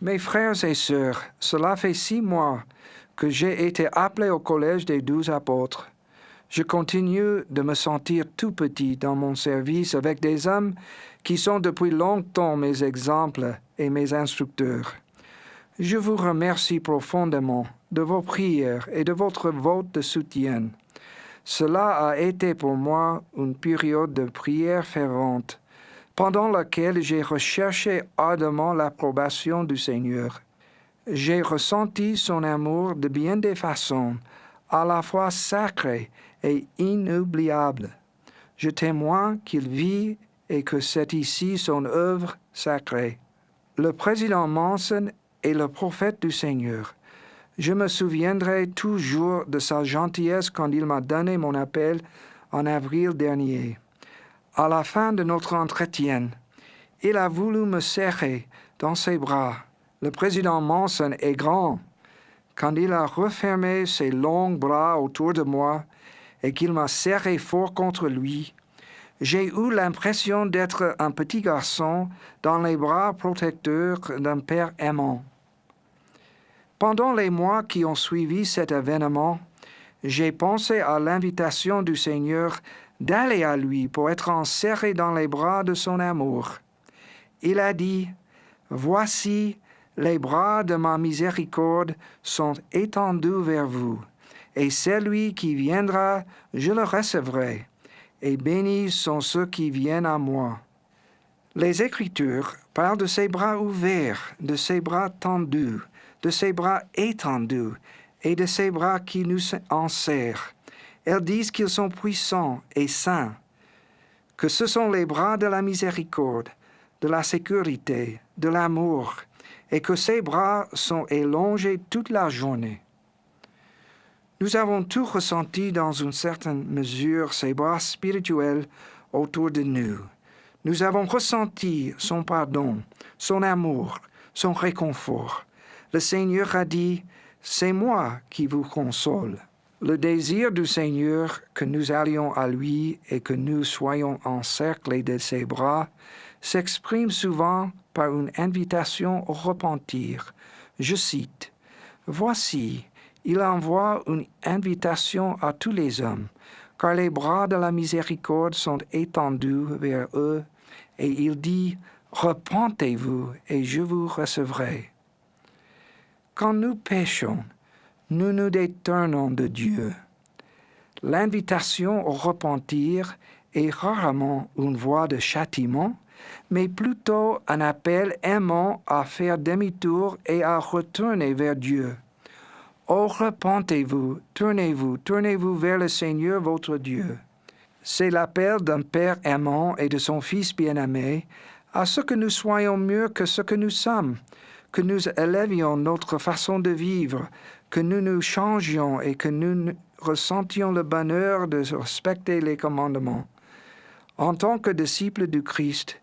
Mes frères et sœurs, cela fait 6 mois que j'ai été appelé au collège des 12 apôtres. Je continue de me sentir tout petit dans mon service avec des hommes qui sont depuis longtemps mes exemples et mes instructeurs. Je vous remercie profondément de vos prières et de votre vote de soutien. Cela a été pour moi une période de prière fervente, pendant laquelle j'ai recherché ardemment l'approbation du Seigneur. J'ai ressenti son amour de bien des façons, à la fois sacrées et inoubliables. Je témoigne qu'il vit et que c'est ici son œuvre sacrée. Le président Monson est le prophète du Seigneur. Je me souviendrai toujours de sa gentillesse quand il m'a donné mon appel en avril dernier. À la fin de notre entretien, il a voulu me serrer dans ses bras. Le président Monson est grand. Quand il a refermé ses longs bras autour de moi et qu'il m'a serré fort contre lui, j'ai eu l'impression d'être un petit garçon dans les bras protecteurs d'un père aimant. Pendant les mois qui ont suivi cet événement, j'ai pensé à l'invitation du Seigneur d'aller à lui pour être enserré dans les bras de son amour. Il a dit, « Voici, les bras de ma miséricorde sont étendus vers vous, et celui qui viendra, je le recevrai, et bénis sont ceux qui viennent à moi. » Les Écritures parlent de ses bras ouverts, de ses bras tendus, de ses bras étendus et de ses bras qui nous enserrent. Elles disent qu'ils sont puissants et saints, que ce sont les bras de la miséricorde, de la sécurité, de l'amour, et que ces bras sont élongés toute la journée. Nous avons tous ressenti dans une certaine mesure ces bras spirituels autour de nous. Nous avons ressenti son pardon, son amour, son réconfort. Le Seigneur a dit, « C'est moi qui vous console. » Le désir du Seigneur que nous allions à lui et que nous soyons encerclés de ses bras s'exprime souvent par une invitation au repentir. Je cite, « Voici, il envoie une invitation à tous les hommes, car les bras de la miséricorde sont étendus vers eux, et il dit, « Repentez-vous, et je vous recevrai. » Quand nous péchons, nous nous détournons de Dieu. L'invitation au repentir est rarement une voie de châtiment, mais plutôt un appel aimant à faire demi-tour et à retourner vers Dieu. Oh, repentez-vous, tournez-vous vers le Seigneur votre Dieu. C'est l'appel d'un Père aimant et de son Fils bien-aimé à ce que nous soyons mieux que ce que nous sommes, que nous élevions notre façon de vivre, que nous nous changions et que nous ressentions le bonheur de respecter les commandements. En tant que disciples du Christ,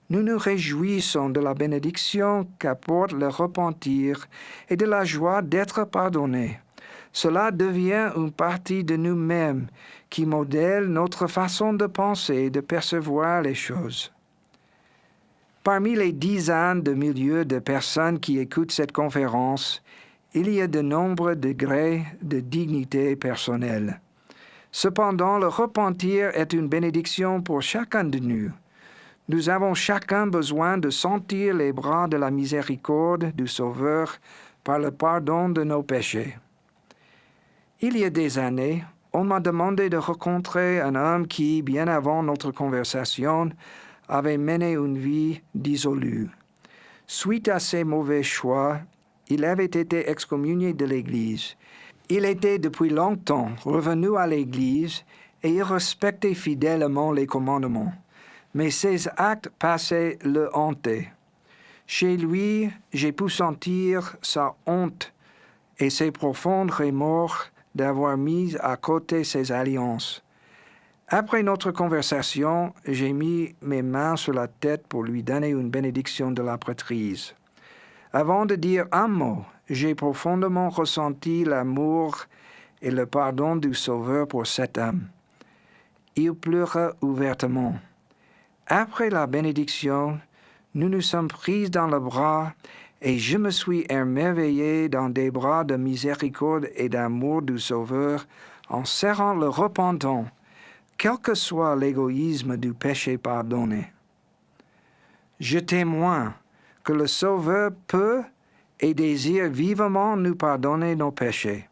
nous nous réjouissons de la bénédiction qu'apporte le repentir et de la joie d'être pardonnés. Cela devient une partie de nous-mêmes qui modèle notre façon de penser et de percevoir les choses. Parmi les dizaines de milliers de personnes qui écoutent cette conférence, il y a de nombreux degrés de dignité personnelle. Cependant, le repentir est une bénédiction pour chacun de nous. Nous avons chacun besoin de sentir les bras de la miséricorde du Sauveur par le pardon de nos péchés. Il y a des années, on m'a demandé de rencontrer un homme qui, bien avant notre conversation, avait mené une vie dissolue. Suite à ses mauvais choix, il avait été excommunié de l'Église. Il était depuis longtemps revenu à l'Église et il respectait fidèlement les commandements. Mais ses actes passés le hantaient. Chez lui, j'ai pu sentir sa honte et ses profonds remords d'avoir mis à côté ses alliances. Après notre conversation, j'ai mis mes mains sur la tête pour lui donner une bénédiction de la prêtrise. Avant de dire un mot, j'ai profondément ressenti l'amour et le pardon du Sauveur pour cet homme. Il pleura ouvertement. Après la bénédiction, nous nous sommes pris dans le bras et je me suis émerveillé dans des bras de miséricorde et d'amour du Sauveur en serrant le repentant, quel que soit l'égoïsme du péché pardonné. Je témoigne que le Sauveur peut et désire vivement nous pardonner nos péchés.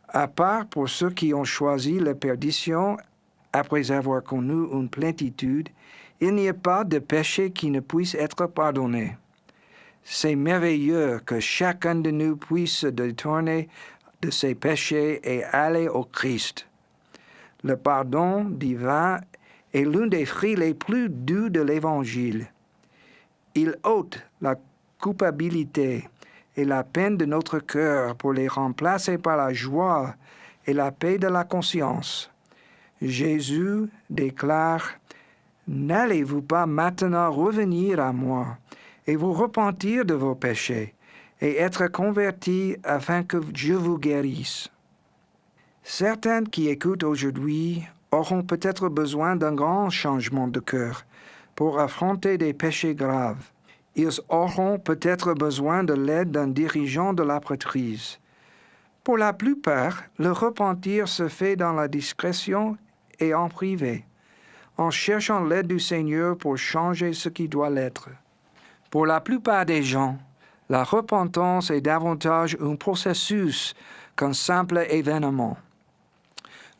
À part pour ceux qui ont choisi la perdition après avoir connu une plénitude, il n'y a pas de péché qui ne puisse être pardonné. C'est merveilleux que chacun de nous puisse se détourner de ses péchés et aller au Christ. Le pardon divin est l'un des fruits les plus doux de l'Évangile. Il ôte la culpabilité et la peine de notre cœur pour les remplacer par la joie et la paix de la conscience. Jésus déclare « N'allez-vous pas maintenant revenir à moi et vous repentir de vos péchés et être convertis afin que je vous guérisse ?» Certains qui écoutent aujourd'hui auront peut-être besoin d'un grand changement de cœur pour affronter des péchés graves. Ils auront peut-être besoin de l'aide d'un dirigeant de la prêtrise. Pour la plupart, le repentir se fait dans la discrétion et en privé, en cherchant l'aide du Seigneur pour changer ce qui doit l'être. Pour la plupart des gens, la repentance est davantage un processus qu'un simple événement.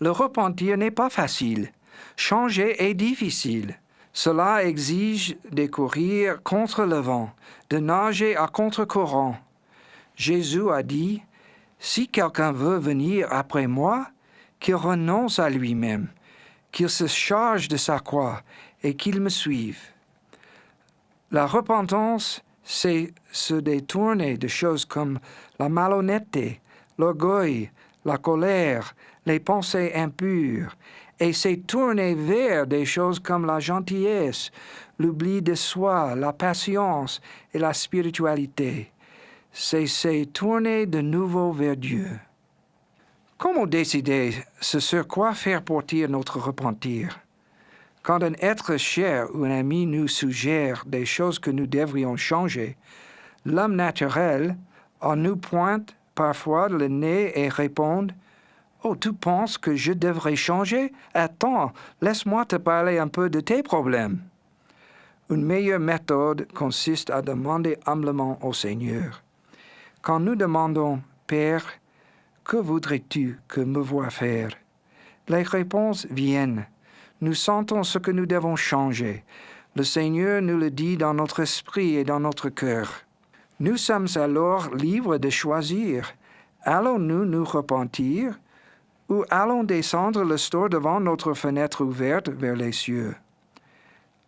Le repentir n'est pas facile. Changer est difficile. Cela exige de courir contre le vent, de nager à contre-courant. Jésus a dit, « Si quelqu'un veut venir après moi, qu'il renonce à lui-même, qu'il se charge de sa croix et qu'il me suive. » La repentance, c'est se détourner de choses comme la malhonnêteté, l'orgueil, la colère, les pensées impures, et c'est tourner vers des choses comme la gentillesse, l'oubli de soi, la patience et la spiritualité. C'est tourner de nouveau vers Dieu. Comment décider ce sur quoi faire porter notre repentir? Quand un être cher ou un ami nous suggère des choses que nous devrions changer, l'homme naturel en nous pointe parfois le nez et répond « Oh, tu penses que je devrais changer? Attends, laisse-moi te parler un peu de tes problèmes. » Une meilleure méthode consiste à demander humblement au Seigneur. Quand nous demandons « Père, que voudrais-tu que me voie faire ?» Les réponses viennent. Nous sentons ce que nous devons changer. Le Seigneur nous le dit dans notre esprit et dans notre cœur. Nous sommes alors libres de choisir. Allons-nous nous repentir ou allons descendre le store devant notre fenêtre ouverte vers les cieux?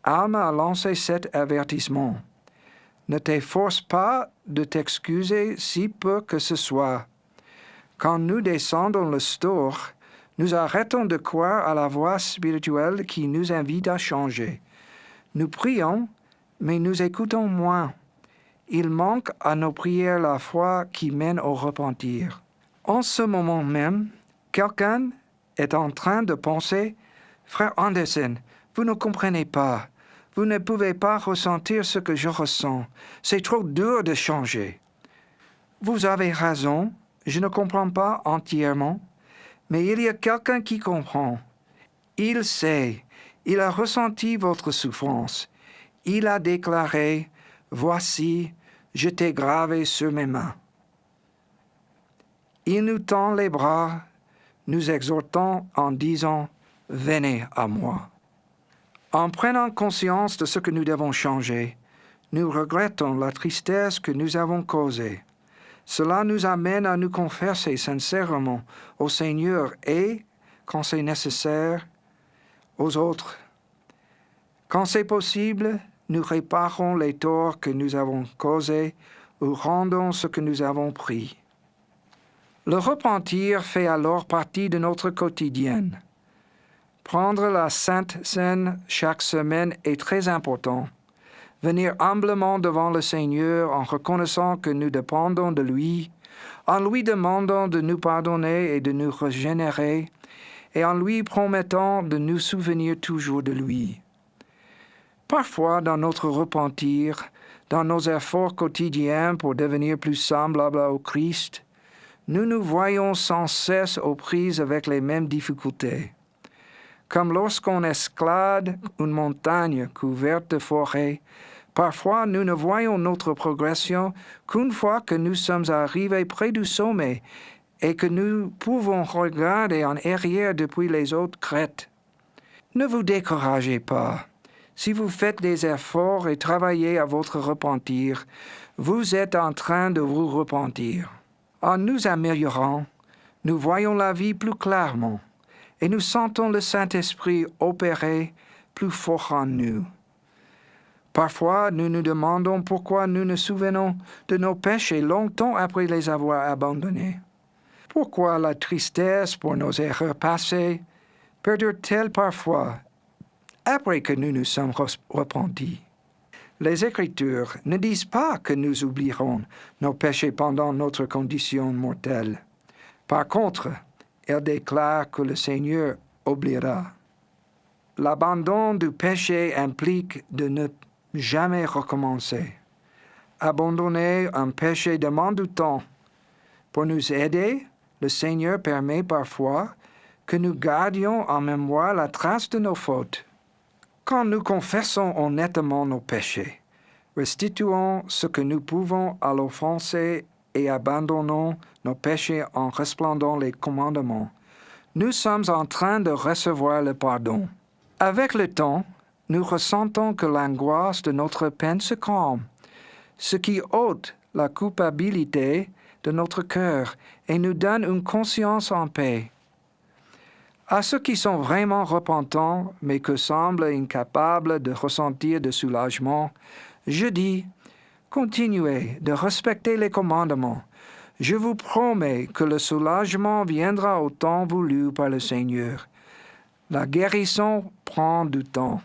Alma a lancé cet avertissement. Ne t'efforce pas de t'excuser si peu que ce soit. Quand nous descendons le store, nous arrêtons de croire à la voix spirituelle qui nous invite à changer. Nous prions, mais nous écoutons moins. Il manque à nos prières la foi qui mène au repentir. En ce moment même, quelqu'un est en train de penser « Frère Anderson, vous ne comprenez pas. Vous ne pouvez pas ressentir ce que je ressens. C'est trop dur de changer. » Vous avez raison, je ne comprends pas entièrement, mais il y a quelqu'un qui comprend. Il sait, il a ressenti votre souffrance. Il a déclaré « Voici, je t'ai gravé sur mes mains. » Il nous tend les bras, nous exhortant en disant « Venez à moi. » En prenant conscience de ce que nous devons changer, nous regrettons la tristesse que nous avons causée. Cela nous amène à nous confesser sincèrement au Seigneur et, quand c'est nécessaire, aux autres. Quand c'est possible, nous réparons les torts que nous avons causés ou rendons ce que nous avons pris. Le repentir fait alors partie de notre quotidien. Prendre la Sainte Seine chaque semaine est très important. Venir humblement devant le Seigneur en reconnaissant que nous dépendons de lui, en lui demandant de nous pardonner et de nous régénérer, et en lui promettant de nous souvenir toujours de lui. Parfois, dans notre repentir, dans nos efforts quotidiens pour devenir plus semblables au Christ, nous nous voyons sans cesse aux prises avec les mêmes difficultés. Comme lorsqu'on escalade une montagne couverte de forêts, parfois nous ne voyons notre progression qu'une fois que nous sommes arrivés près du sommet et que nous pouvons regarder en arrière depuis les autres crêtes. Ne vous découragez pas. Si vous faites des efforts et travaillez à votre repentir, vous êtes en train de vous repentir. En nous améliorant, nous voyons la vie plus clairement et nous sentons le Saint-Esprit opérer plus fort en nous. Parfois, nous nous demandons pourquoi nous nous souvenons de nos péchés longtemps après les avoir abandonnés. Pourquoi la tristesse pour nos erreurs passées perdure-t-elle parfois après que nous nous sommes repentis? Les Écritures ne disent pas que nous oublierons nos péchés pendant notre condition mortelle. Par contre, elles déclarent que le Seigneur oubliera. L'abandon du péché implique de ne jamais recommencer. Abandonner un péché demande du temps. Pour nous aider, le Seigneur permet parfois que nous gardions en mémoire la trace de nos fautes. Quand nous confessons honnêtement nos péchés, restituons ce que nous pouvons à l'offensé et abandonnons nos péchés en resplendant les commandements, nous sommes en train de recevoir le pardon. Avec le temps, nous ressentons que l'angoisse de notre peine se calme, ce qui ôte la culpabilité de notre cœur et nous donne une conscience en paix. À ceux qui sont vraiment repentants, mais que semblent incapables de ressentir de soulagement, je dis, continuez de respecter les commandements. Je vous promets que le soulagement viendra au temps voulu par le Seigneur. La guérison prend du temps.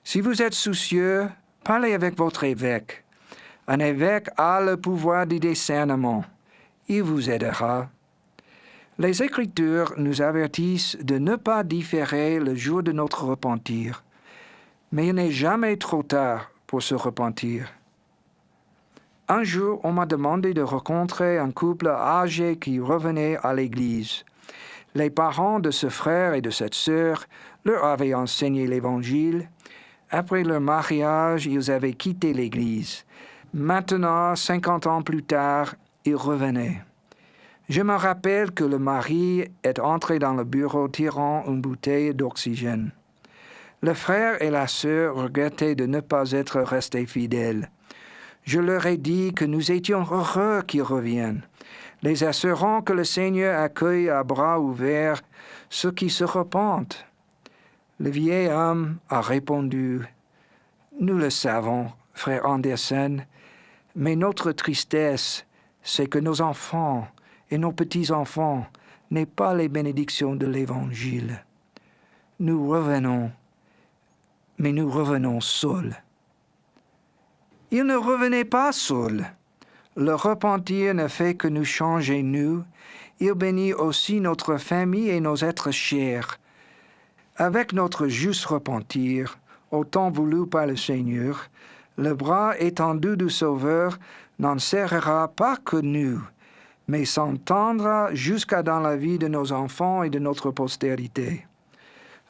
Si vous êtes soucieux, parlez avec votre évêque. Un évêque a le pouvoir du discernement. Il vous aidera. Les Écritures nous avertissent de ne pas différer le jour de notre repentir. Mais il n'est jamais trop tard pour se repentir. Un jour, on m'a demandé de rencontrer un couple âgé qui revenait à l'église. Les parents de ce frère et de cette sœur leur avaient enseigné l'Évangile. Après leur mariage, ils avaient quitté l'église. Maintenant, 50 ans plus tard, ils revenaient. Je me rappelle que le mari est entré dans le bureau tirant une bouteille d'oxygène. Le frère et la sœur regrettaient de ne pas être restés fidèles. Je leur ai dit que nous étions heureux qu'ils reviennent, les assurant que le Seigneur accueille à bras ouverts ceux qui se repentent. Le vieil homme a répondu, « Nous le savons, frère Anderson, mais notre tristesse, c'est que nos enfants et nos petits-enfants n'aient pas les bénédictions de l'Évangile. Nous revenons, mais nous revenons seuls. » Il ne revenait pas seul. Le repentir ne fait que nous changer nous. Il bénit aussi notre famille et nos êtres chers. Avec notre juste repentir, au temps voulu par le Seigneur, le bras étendu du Sauveur n'en serrera pas que nous, mais s'entendra jusqu'à dans la vie de nos enfants et de notre postérité.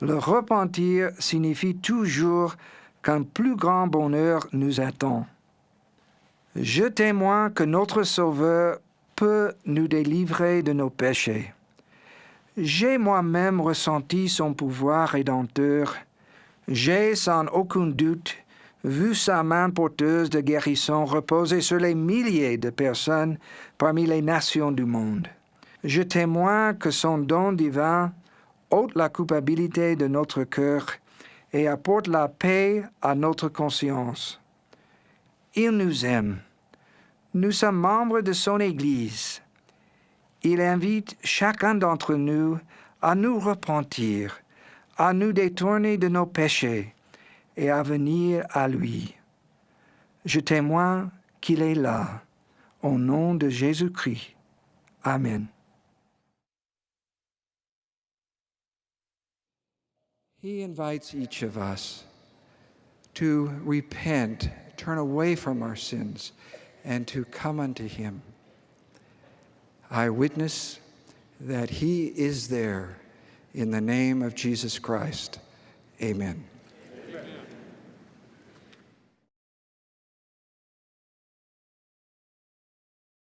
Le repentir signifie toujours qu'un plus grand bonheur nous attend. Je témoigne que notre Sauveur peut nous délivrer de nos péchés. J'ai moi-même ressenti son pouvoir rédempteur. J'ai sans aucun doute vu sa main porteuse de guérison reposer sur les milliers de personnes parmi les nations du monde. Je témoigne que son don divin ôte la culpabilité de notre cœur et apporte la paix à notre conscience. Il nous aime. Nous sommes membres de son Église. Il invite chacun d'entre nous à nous repentir, à nous détourner de nos péchés et à venir à lui. Je témoigne qu'il est là, au nom de Jésus-Christ. Amen. He invites each of us to repent, turn away from our sins, and to come unto him. I witness that he is there in the name of Jesus Christ. Amen.